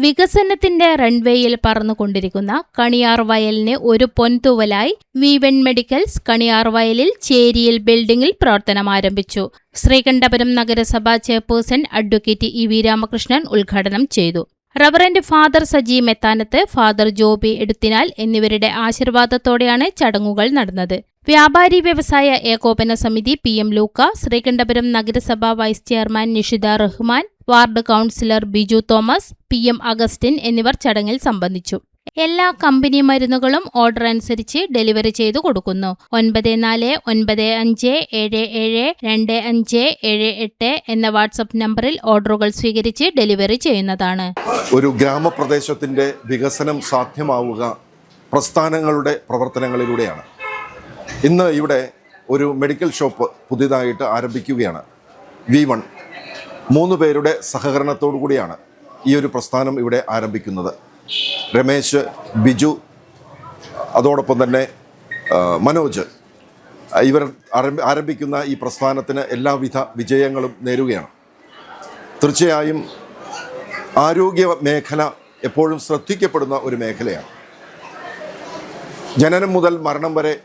വികസനത്തിന്റെ റൺവേയിൽ പറന്നുകൊണ്ടിരിക്കുന്ന കണിയാർ വയലിന് ഒരു പൊൻതൂവലായി V1 medicals Kaniyar വയലിൽ ചേരിയിൽ ബിൽഡിംഗിൽ പ്രവർത്തനം ആരംഭിച്ചു. ശ്രീകണ്ഠപുരം നഗരസഭാ ചെയർപേഴ്സൺ അഡ്വക്കേറ്റ് EV രാമകൃഷ്ണൻ ഉദ്ഘാടനം ചെയ്തു. Reverend father Saji Methanath, father Joby Eduthinal എന്നിവരുടെ ആശീർവാദത്തോടെയാണ് ചടങ്ങുകൾ നടന്നത്. വ്യാപാരി വ്യവസായ ഏകോപന സമിതി PM ലൂക്ക, ശ്രീകണ്ഠപുരം നഗരസഭാ vice chairman Nishitha Rahman, ward councillor Biju Thomas, PM Augustine എന്നിവർ ചടങ്ങിൽ സംബന്ധിച്ചു. എല്ലാ കമ്പനി മരുന്നുകളും ഓർഡർ അനുസരിച്ച് ഡെലിവറി ചെയ്തു കൊടുക്കുന്നു. 9495772578 എന്ന വാട്സ്ആപ്പ് നമ്പറിൽ ഓർഡറുകൾ സ്വീകരിച്ച് ഡെലിവറി ചെയ്യുന്നതാണ്. ഒരു ഗ്രാമപ്രദേശത്തിന്റെ വികസനം സാധ്യമാവുക പ്രസ്ഥാനങ്ങളുടെ പ്രവർത്തനങ്ങളിലൂടെയാണ്. ഇന്ന് ഇവിടെ ഒരു മെഡിക്കൽ ഷോപ്പ് പുതിയതായിട്ട് ആരംഭിക്കുകയാണ്. V1 3 പേരുടെ സഹകരണത്തോടു കൂടിയാണ് ഈ ഒരു പ്രസ്ഥാനം ഇവിടെ ആരംഭിക്കുന്നത്. രമേശ്, ബിജു, അതോടൊപ്പം തന്നെ മനോജ്, ഇവർ ആരംഭിക്കുന്ന ഈ പ്രസ്ഥാനത്തിന് എല്ലാവിധ വിജയങ്ങളും നേരുകയാണ്. തീർച്ചയായും ആരോഗ്യ മേഖല എപ്പോഴും ശ്രദ്ധിക്കപ്പെടുന്ന ഒരു മേഖലയാണ്. ജനനം മുതൽ മരണം വരെ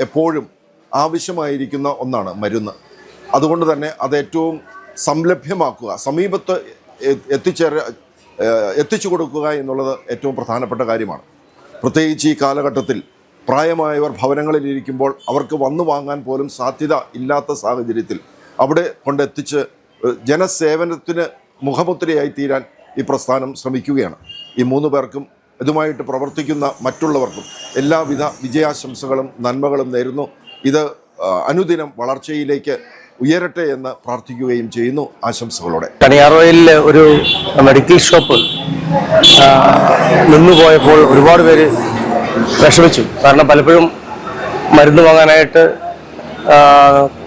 എപ്പോഴും ആവശ്യമായിരിക്കുന്ന ഒന്നാണ് മരുന്ന്. അതുകൊണ്ട് തന്നെ അത് ഏറ്റവും സംലഭ്യമാക്കുക, സമീപത്ത് എത്തിച്ചു കൊടുക്കുക എന്നുള്ളത് ഏറ്റവും പ്രധാനപ്പെട്ട കാര്യമാണ്. പ്രത്യേകിച്ച് ഈ കാലഘട്ടത്തിൽ പ്രായമായവർ ഭവനങ്ങളിലിരിക്കുമ്പോൾ അവർക്ക് വന്നു വാങ്ങാൻ പോലും സാധ്യത ഇല്ലാത്ത സാഹചര്യത്തിൽ അവിടെ കൊണ്ടെത്തിച്ച് ജനസേവനത്തിന് മുഖമുദ്രയായി തീരാൻ ഈ പ്രസ്ഥാനം ശ്രമിക്കുകയാണ്. ഈ 3 പേർക്കും ഇതുമായിട്ട് പ്രവർത്തിക്കുന്ന മറ്റുള്ളവർക്കും എല്ലാവിധ വിജയാശംസകളും നന്മകളും നേരുന്നു. ഇത് അനുദിനം വളർച്ചയിലേക്ക് ഉയരട്ടെ എന്ന് പ്രാർത്ഥിക്കുകയും ചെയ്യുന്നു ആശംസകളോടെ. കണിയാർ വയലിൽ ഒരു മെഡിക്കൽ ഷോപ്പ് നിന്നുപോയപ്പോൾ ഒരുപാട് പേര് വിഷമിച്ചു. കാരണം പലപ്പോഴും മരുന്ന് വാങ്ങാനായിട്ട്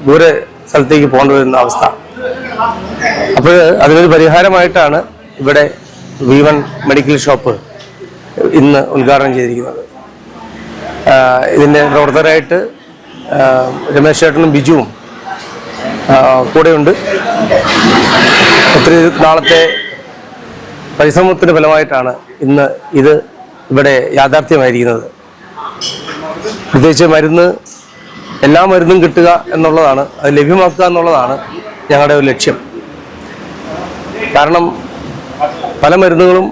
ദൂരെ സ്ഥലത്തേക്ക് പോകേണ്ടി വരുന്ന അവസ്ഥ. അപ്പോൾ അതിനൊരു പരിഹാരമായിട്ടാണ് ഇവിടെ V1 മെഡിക്കൽ ഷോപ്പ് ഇന്ന് ഉദ്ഘാടനം ചെയ്തിരിക്കുന്നത്. ഇതിൻ്റെ പ്രവർത്തകരായിട്ട് രമേശ് ചേട്ടനും ബിജുവും കൂടെയുണ്ട്. ഒത്തിരി നാളത്തെ പരിശ്രമത്തിൻ്റെ ഫലമായിട്ടാണ് ഇന്ന് ഇത് ഇവിടെ യാഥാർത്ഥ്യമായിരിക്കുന്നത്. പ്രത്യേകിച്ച് എല്ലാ മരുന്നും കിട്ടുക എന്നുള്ളതാണ്, അത് ലഭ്യമാക്കുക എന്നുള്ളതാണ് ഞങ്ങളുടെ ഒരു ലക്ഷ്യം. കാരണം പല മരുന്നുകളും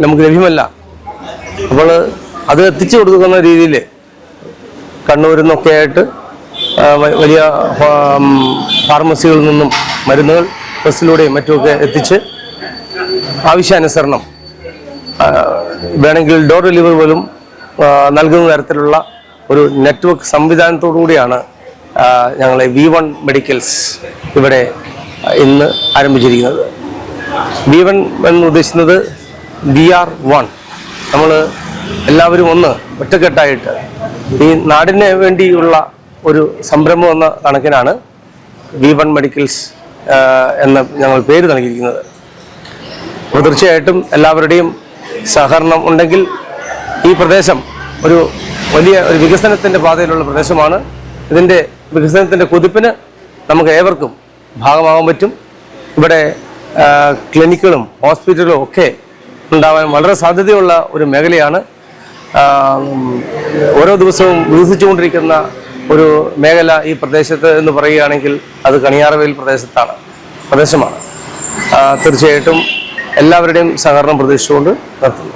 നമുക്ക് ലഭ്യമല്ല. അപ്പോൾ അത് എത്തിച്ചു കൊടുക്കുന്ന രീതിയിൽ കണ്ണൂരിൽ നിന്നൊക്കെ ആയിട്ട് വലിയ ഫാർമസികളിൽ നിന്നും മരുന്നുകൾ ബസ്സിലൂടെയും മറ്റുമൊക്കെ എത്തിച്ച് ആവശ്യാനുസരണം വേണമെങ്കിൽ ഡോർ ഡെലിവറി പോലും നൽകുന്ന തരത്തിലുള്ള ഒരു നെറ്റ്വർക്ക് സംവിധാനത്തോടു കൂടിയാണ് ഞങ്ങളെ V1 മെഡിക്കൽസ് ഇവിടെ ഇന്ന് ആരംഭിച്ചിരിക്കുന്നത്. V1 എന്ന് ഉദ്ദേശിക്കുന്നത് VR1. നമ്മൾ എല്ലാവരും ഒറ്റക്കെട്ടായിട്ട് ഈ നാടിന് വേണ്ടിയുള്ള ഒരു സംരംഭം എന്ന കണക്കിനാണ് V1 മെഡിക്കൽസ് എന്ന ഞങ്ങൾ പേര് നൽകിയിരിക്കുന്നത്. അപ്പോൾ തീർച്ചയായിട്ടും എല്ലാവരുടെയും സഹകരണം ഉണ്ടെങ്കിൽ ഈ പ്രദേശം ഒരു വലിയ വികസനത്തിൻ്റെ പാതയിലുള്ള പ്രദേശമാണ്. ഇതിൻ്റെ വികസനത്തിൻ്റെ കുതിപ്പിന് നമുക്ക് ഏവർക്കും ഭാഗമാകാൻ പറ്റും. ഇവിടെ ക്ലിനിക്കുകളും ഹോസ്പിറ്റലും ഒക്കെ ഉണ്ടാവാൻ വളരെ സാധ്യതയുള്ള ഒരു മേഖലയാണ്. ഓരോ ദിവസവും വികസിച്ചുകൊണ്ടിരിക്കുന്ന ഒരു മേഖല ഈ പ്രദേശത്ത് എന്ന് പറയുകയാണെങ്കിൽ അത് കണിയാർവയൽ പ്രദേശമാണ്. തീർച്ചയായിട്ടും എല്ലാവരുടെയും സഹകരണം പ്രതീക്ഷിച്ചുകൊണ്ട് നിർത്തുന്നു.